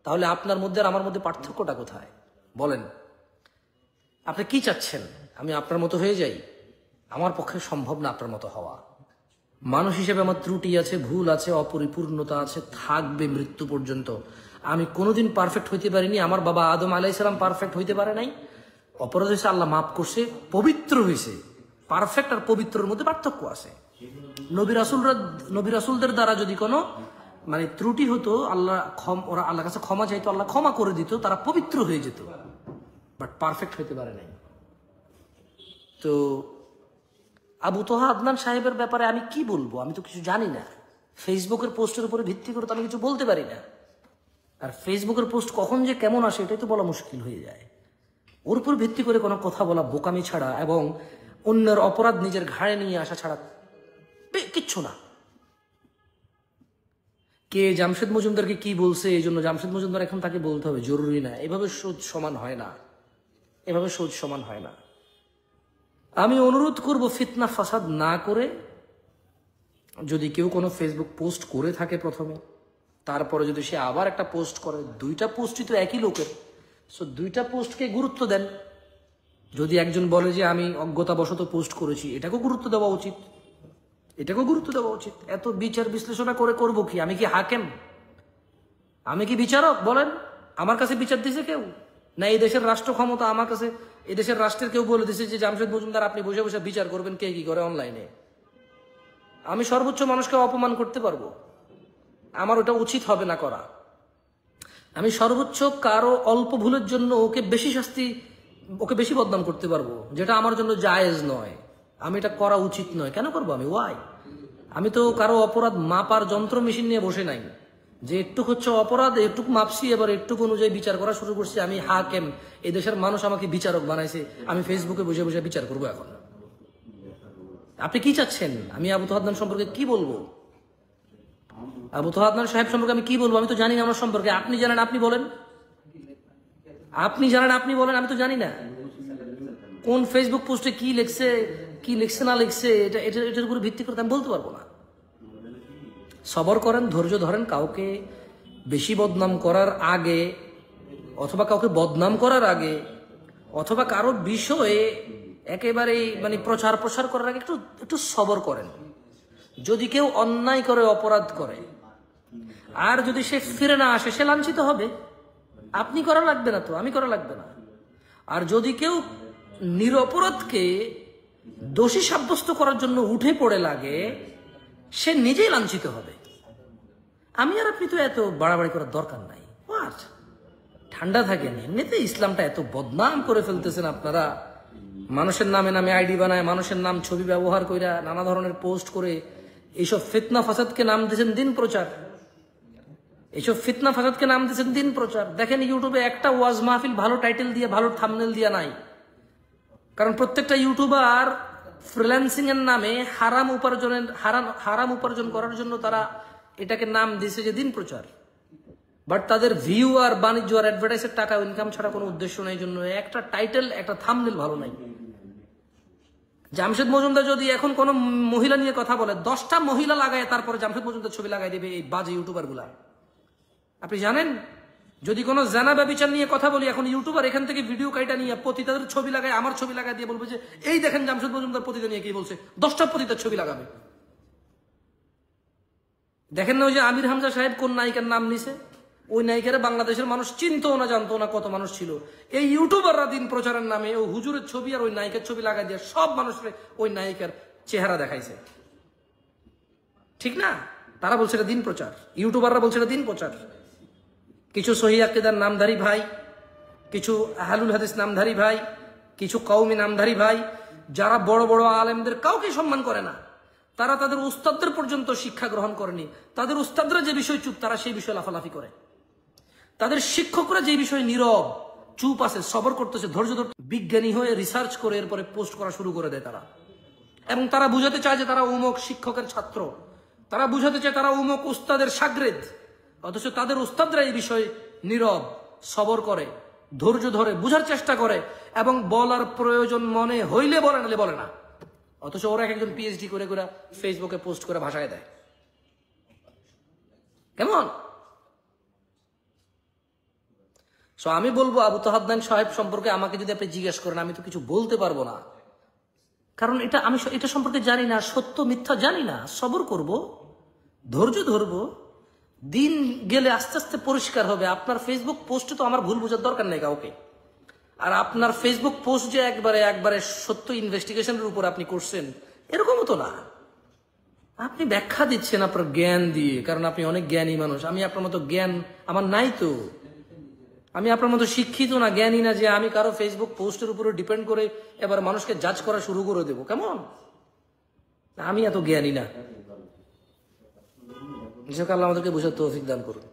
তাহলে আপনার মধ্যে আর আমার মধ্যে পার্থক্যটা কোথায় বলেন? আপনি কি চাচ্ছেন? আমি আপনার মতো হয়ে যাই? আমার পক্ষে সম্ভব না আপনার মতো হওয়া। মানুষ হিসেবে আমার ত্রুটি আছে, ভুল আছে, অপরিপূর্ণতা আছে, থাকবে মৃত্যু পর্যন্ত। আমি কোনোদিন পারফেক্ট হইতে পারিনি। আমার বাবা আদম আলাইহিস সালাম পারফেক্ট হইতে পারে নাই। অপরাধ হয়েছে, আল্লাহ মাফ করছে, পবিত্র হয়েছে। পারফেক্ট আর পবিত্রের মধ্যে পার্থক্য আছে। নবী রাসূলদের দ্বারা যদি কোনো ত্রুটি হতো, ওরা আল্লাহর কাছে ক্ষমা চাইতো, আল্লাহ ক্ষমা করে দিত, তারা পবিত্র হয়ে যেত, বাট পারফেক্ট হইতে পারে নাই। তো আবু তোহা আদনান সাহেবের ব্যাপারে আমি কি বলবো? আমি তো কিছু জানি না। ফেসবুকের পোস্টের উপরে ভিত্তি করে তো আমি কিছু বলতে পারি না। আর ফেসবুকের পোস্ট কখন যে কেমন আসে এটাই তো বলা মুশকিল হয়ে যায়। ওর উপর ভিত্তি করে কোনো কথা বলা বোকামি ছাড়া এবং অন্যের অপরাধ নিজের ঘাড়ে নিয়ে আসা ছাড়া কিচ্ছু না। কে জামশেদ মজুমদারকে কি বলছে এই জন্য জামশেদ মজুমদার এখন তাকে বলতে হবে জরুরি না। এভাবে সোজ সমান হয় না, এভাবে সোজ সমান হয় না। আমি অনুরোধ করব ফিতনা ফাসাদ না করে, যদি কেউ কোনো ফেসবুক পোস্ট করে থাকে প্রথমে, তারপরে যদি সে আবার একটা পোস্ট করে, দুইটা পোস্টই তো একই লোকের, সো দুইটা পোস্টকে গুরুত্ব দেন। যদি একজন বলে যে আমি অজ্ঞতাবশত পোস্ট করেছি, এটাকেও গুরুত্ব দেওয়া উচিত, এটাকেও গুরুত্ব দেওয়া উচিত। এত বিচার বিশ্লেষণা করে করবো কি? আমি কি হাকেম? আমি কি বিচারক? বলেন, আমার কাছে বিচার দিছে কেউ? না এই দেশের রাষ্ট্র ক্ষমতা আমার কাছে, এই দেশের রাষ্ট্রের কেউ বলে দিছে যে জামশেদ মজুমদার আপনি বসে বসে বিচার করবেন কে কি করে অনলাইনে? আমি সর্বোচ্চ মানুষকে অপমান করতে পারবো, আমার ওটা উচিত হবে না করা। আমি সর্বোচ্চ কারো অল্প ভুলের জন্য ওকে বেশি শাস্তি, ওকে বেশি বদনাম করতে পারবো, যেটা আমার জন্য জায়েজ নয়। আমি এটা করা উচিত নয়। কেন করবো আমি? ওয়াই? আমি তো কারো অপরাধ মাপার যন্ত্র মেশিন নিয়ে বসে নাই যে একটু হচ্ছে অপরাধ, একটুক মাপছি, এবার একটুক অনুযায়ী বিচার করা শুরু করছি। আমি হাকেম, এই দেশের মানুষ আমাকে বিচারক বানাইছে, আমি ফেসবুকে বসে বসে বিচার করবো এখন? আপনি কি চাচ্ছেন? আমি আবু তোহা আদনান সম্পর্কে কি বলবো? আবু তোহা আদনান সাহেব সম্পর্কে আমি কি বলবো? আমি তো জানি না আমার সম্পর্কে। আপনি জানেন, আপনি বলেন। আপনি জানেন, আপনি বলেন। আমি তো জানি না কোন ফেসবুক পোস্টে কি লিখছে, কি লিখছে না লিখছে, এটার উপরে ভিত্তি করে আমি বলতে পারবো না। সবর করেন, ধৈর্য ধরেন। কাউকে বেশি বদনাম করার আগে, অথবা কাউকে বদনাম করার আগে, অথবা কারো বিষয়ে একেবারে প্রচার প্রসার করার আগে একটু একটু সবর করেন। যদি কেউ অন্যায় করে, অপরাধ করে, আর যদি সে ফিরে না আসে, সে লাঞ্ছিত হবে। আপনি করা লাগবে না তো, আমি করা লাগবে না। আর যদি কেউ নিরপরাধকে দোষী সাব্যস্ত করার জন্য উঠে পড়ে লাগে, সে নিজেই লাঞ্ছিত হবে। আমি আর আপনি তো এত বাড়াবাড়ি করার দরকার নাই। ঠান্ডা থাকেন। এমনিতে ইসলামটা এত বদনাম করে ফেলতেছেন আপনারা। মানুষের নামে নামে আইডি বানায়, মানুষের নাম ছবি ব্যবহার কইরা নানা ধরনের পোস্ট করে এইসব ফিতনা ফাসাদকে নাম দিয়েছেন দিন প্রচার। এইসব ফিতনা ফাসাদকে নাম দিয়েছেন দিন প্রচার। দেখেন ইউটিউবে একটা ওয়াজ মাহফিল ভালো টাইটেল দিয়ে, ভালো থাম্বনেল দিয়ে নাই। কারণ প্রত্যেকটা ইউটিউবার ফ্রিল্যান্সিং এর নামে হারাম উপার্জন করার জন্য তারা এটাকে নাম দিয়েছে যে দিন প্রচার। বাট তাদের ভিউ আর বাণিজ্য আর অ্যাডভার্টাইজের টাকা ইনকাম ছাড়া কোনো উদ্দেশ্য নেই, জন্য একটা টাইটেল, একটা থাম্বনেল ভালো নাই। জামশেদ মজুমদার যদি এখন কোনো মহিলা নিয়ে কথা বলে, 10টা মহিলা লাগায় তারপরে জামশেদ মজুমদার ছবি লাগাই দেবে এই বাজে ইউটিউবার গুলা। আপনি জানেন, যদি কোনো জানা ব্যবিচার নিয়ে কথা বলি, এখন ইউটিউবার এখান থেকে ভিডিও কাইটা নিয়ে পতিতাদের ছবি লাগায়, আমার ছবি লাগাই দিয়ে বলবে যে এই দেখেন জামশেদ মজুমদার পতিতা নিয়ে কি বলছে, 10টা পতিতার ছবি লাগাবে। দেখেন না ওই যে আমির হামজা সাহেব কোন নায়িকার নাম নিছে, ওই নায়িকারে বাংলাদেশের মানুষ চিনতো না, জানতো না কত মানুষ ছিল। এই ইউটিউবাররা দিন প্রচারের নামে ওই হুজুরের ছবি আর ওই নায়িকার ছবি লাগাই দিয়ে সব মানুষের ওই নায়িকার চেহারা দেখাইছে। ঠিক না? তারা বলছে এটা দিন প্রচার, ইউটিউবাররা বলছে এটা দিন প্রচার। কিছু সহিহ আকীদার নামধারী ভাই, কিছু আহলুল হাদিস নামধারী ভাই, কিছু কওমি নামধারী ভাই, যারা বড় বড় আলেমদের কাউকে সম্মান করে না, তারা তাদের উস্তাদদের পর্যন্ত শিক্ষা গ্রহণ করেনি, তাদের উস্তাদরা যে বিষয় চুপ, তারা সেই বিষয়ে লাফালাফি করে। তাদের শিক্ষকরা যে বিষয়ে নীরব চুপ আছে, সবর করতেছে, ধৈর্য ধরতে, বিজ্ঞানী হয়ে রিসার্চ করে এরপরে পোস্ট করা শুরু করে দেয় তারা। এবং তারা বুঝাতে চায় যে তারা অমুক শিক্ষকের ছাত্র, তারা বুঝাতে চায় তারা অমুক উস্তাদের শাগরেদ, অথচ তাদের উস্তাদরা এই বিষয়ে নীরব, সবর করে, ধৈর্য ধরে বুঝার চেষ্টা করে এবং বলার প্রয়োজন মনে হইলে বলে, নালে বলে না। অথচ ওরা একজন পিএইচডি করে করে ফেসবুকে পোস্ট করে ভাষায় দেয়। কেমন? সো আমি বলবো আবু তাহাদ্দান সাহেব সম্পর্কে আমাকে যদি আপনি জিজ্ঞেস করেন, আমি তো কিছু বলতে পারবো না, কারণ আমি এটা সম্পর্কে জানি না, সত্য মিথ্যা জানি না। সবর করব, ধৈর্য ধরবো, দিন গেলে আস্তে আস্তে পরিষ্কার হবে। আপনার ফেসবুক পোস্টে তো আমার ভুল বোঝার দরকার নেই কাউকে। আর আপনার ফেসবুক পোস্ট যে একবারে সত্য ইনভেস্টিগেশনের উপর আপনি করছেন, এরকমও তো না। আপনি ব্যাখ্যা দিচ্ছেন আপনার জ্ঞান দিয়ে, কারণ আপনি অনেক জ্ঞানী মানুষ। আমি আপনার মতো জ্ঞান আমার নাই তো, আমি আপনার মতো শিক্ষিত না, জ্ঞানী না যে আমি কারো ফেসবুক পোস্টের উপরে ডিপেন্ড করে এবার মানুষকে জাজ করা শুরু করে দেবো। কেমন? আমি এত জ্ঞানী না। আল্লাহ আমাদেরকে বোঝার তৌফিক দান করুন।